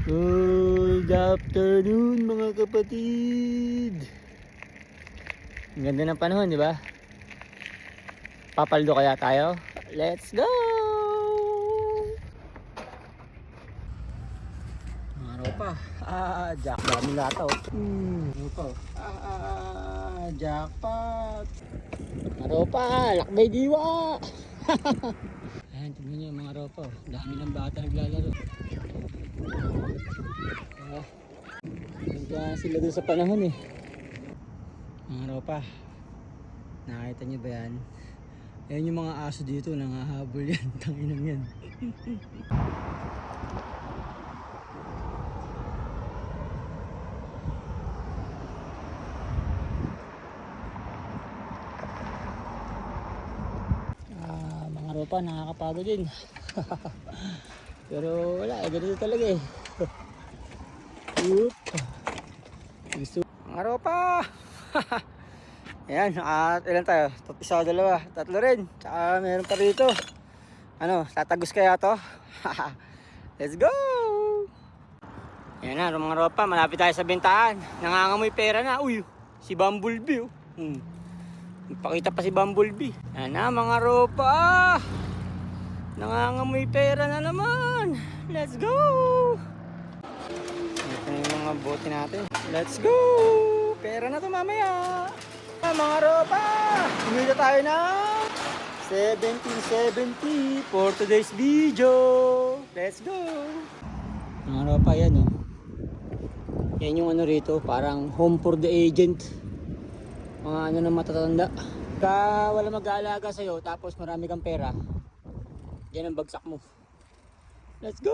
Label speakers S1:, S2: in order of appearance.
S1: Good afternoon mga kapatid. Ang ganda ng panahon, di ba? Papaldo kaya tayo? Let's go! Araw pa. Jack. Dami lataw. Araw pa. Jackpot. Araw pa. Lakbay diwa. Ayan, tignan nyo yung mga araw pa. Dami ng bata naglalaro. Nagka sila doon sa panahon eh. Mga araw pa. Nakita nyo ba yan? Ayan yung mga aso dito, nangahabol yan. Tanginang yan. Mga araw pa, nakakapagod din. Pero wala, ganito talaga eh. Mga araw pa. Ayan, ilan tayo? Isa o dalawa, tatlo rin. Tsaka meron pa rito. Ano, tatagos kaya to? Let's go! Ayan na, mga ropa, malapit tayo sa bentahan. Nangangamoy pera na. Uy, si Bumblebee. Ipakita pa si Bumblebee. Ayan na, mga ropa. Nangangamoy pera na naman. Let's go! Ito na yung mga bote natin. Let's go! Pera na to mamaya. Mga ropa, kumita tayo ng 1770 for today's video. Let's go. Mga ropa, yan yan yung ano rito, parang home for the agent. Mga ano na matatanda. Ka wala mag-aalaga sa'yo tapos marami kang pera, yan ang bagsak mo. Let's go.